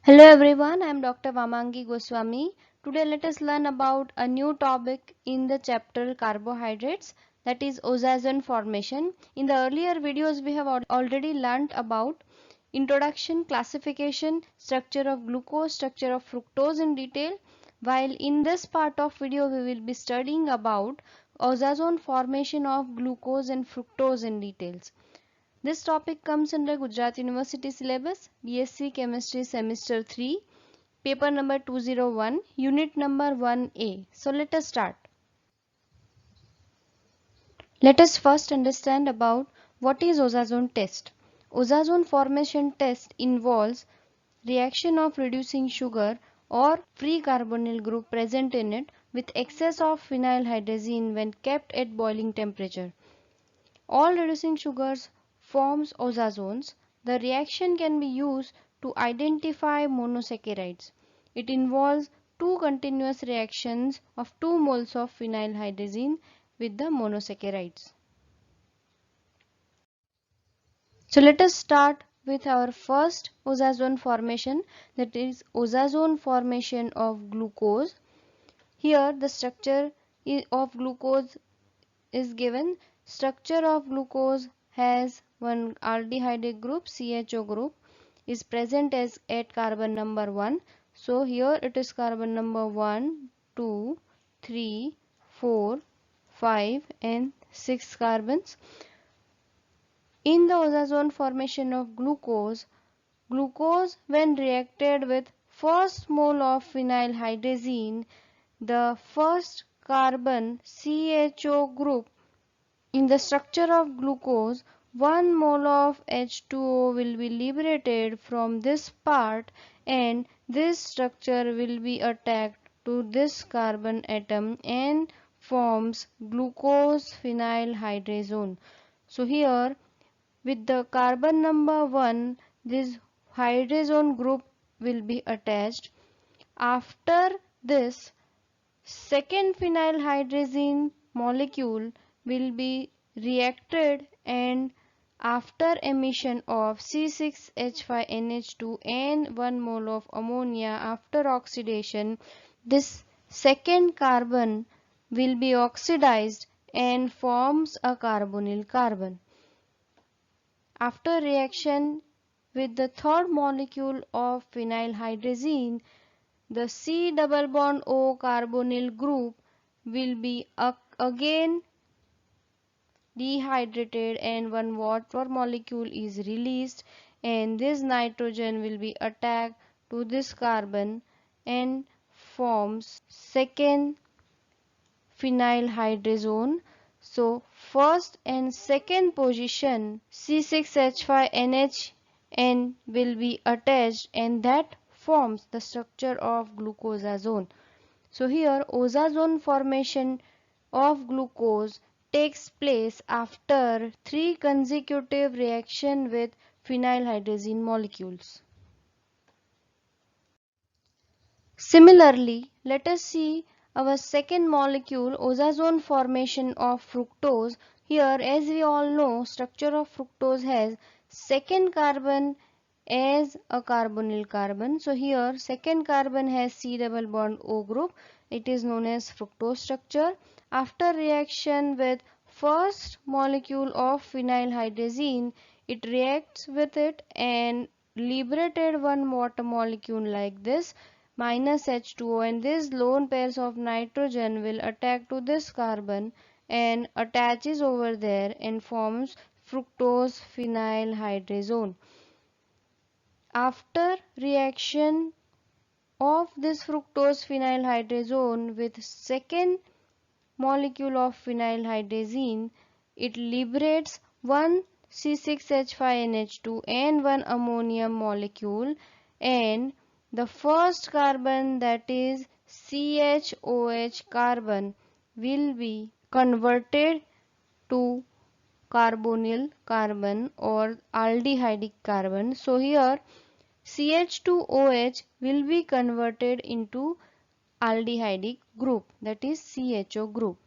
Hello everyone, I am Dr. Vamangi Goswami. Today let us learn about a new topic in the chapter carbohydrates, that is oxazone formation. In the earlier videos we have already learnt about introduction, classification, structure of glucose, structure of fructose in detail, while in this part of video we will be studying about oxazone formation of glucose and fructose in details. This topic comes under Gujarat University syllabus, BSc Chemistry Semester 3, paper number 201, unit number 1A. So let us start. Let us first understand about what is oxazone test. Oxazone formation test involves reaction of reducing sugar or free carbonyl group present in it with excess of phenylhydrazine when kept at boiling temperature. All reducing sugars forms oxazones. The reaction can be used to identify monosaccharides. It involves two continuous reactions of 2 moles of phenylhydrazine with the monosaccharides. So let us start with our first oxazone formation, that is oxazone formation of glucose. Here the structure of glucose is given. Structure of glucose has one aldehyde group, CHO group is present as at carbon number 1. So here it is carbon number 1, 2, 3, 4, 5 and 6 carbons. In the oxazone formation of glucose, glucose when reacted with first mole of phenylhydrazine, the first carbon CHO group in the structure of glucose, 1 mole of H2O will be liberated from this part and this structure will be attached to this carbon atom and forms glucose phenylhydrazone. So here with the carbon number 1, this hydrazone group will be attached. After this, second phenylhydrazine molecule will be reacted and after emission of C6H5NH2 and 1 mole of ammonia after oxidation, this second carbon will be oxidized and forms a carbonyl carbon. After reaction with the third molecule of phenylhydrazine, the C double bond O carbonyl group will be again dehydrated and one water molecule is released and this nitrogen will be attacked to this carbon and forms second phenylhydrazone. So first and second position C6H5NHN will be attached and that forms the structure of glucosazone. So here oxazone formation of glucose takes place after 3 consecutive reactions with phenylhydrazine molecules. Similarly, let us see our second molecule, oxazone formation of fructose. Here, as we all know, structure of fructose has second carbon as a carbonyl carbon. So here, second carbon has C double bond O group. It is known as fructose structure. After reaction with first molecule of phenylhydrazine, it reacts with it and liberated one water molecule like this minus H2O, and these lone pairs of nitrogen will attack to this carbon and attaches over there and forms fructose phenylhydrazone. After reaction of this fructose phenylhydrazone with second molecule of phenylhydrazine, it liberates one C6H5NH2 and one ammonium molecule and the first carbon, that is CHOH carbon, will be converted to carbonyl carbon or aldehydic carbon. So here CH2OH will be converted into aldehydic group, that is CHO group.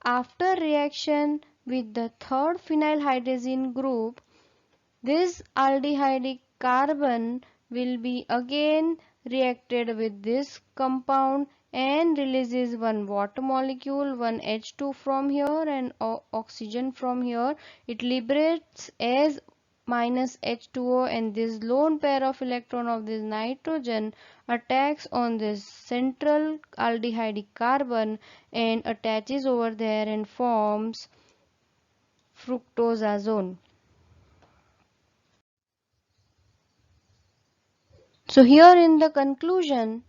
After reaction with the third phenylhydrazine group, this aldehydic carbon will be again reacted with this compound and releases one water molecule, one H2 from here and oxygen from here. It liberates as minus H2O, and this lone pair of electron of this nitrogen attacks on this central aldehydic carbon and attaches over there and forms fructosazone. So here in the conclusion,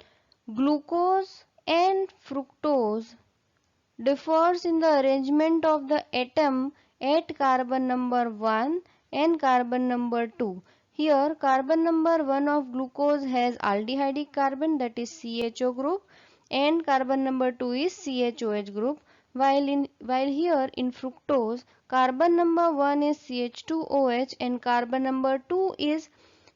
glucose and fructose differs in the arrangement of the atom at carbon number 1 and carbon number 2. Here carbon number 1 of glucose has aldehydic carbon, that is CHO group, and carbon number 2 is CHOH group, while here in fructose carbon number 1 is CH2OH and carbon number 2 is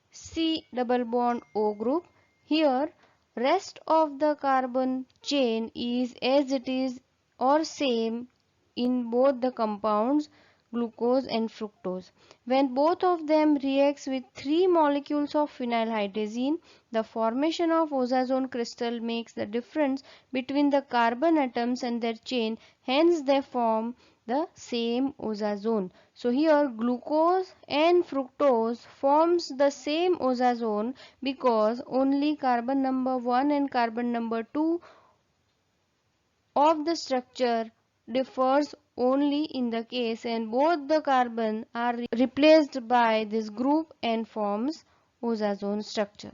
C double bond O group. Here rest of the carbon chain is as it is or same in both the compounds glucose and fructose. When both of them reacts with 3 molecules of phenylhydrazine, the formation of ozazone crystal makes the difference between the carbon atoms and their chain, hence they form the same ozazone. So here glucose and fructose forms the same ozazone because only carbon number 1 and carbon number 2 of the structure differs only in the case, and both the carbon are replaced by this group and forms ozazone structure.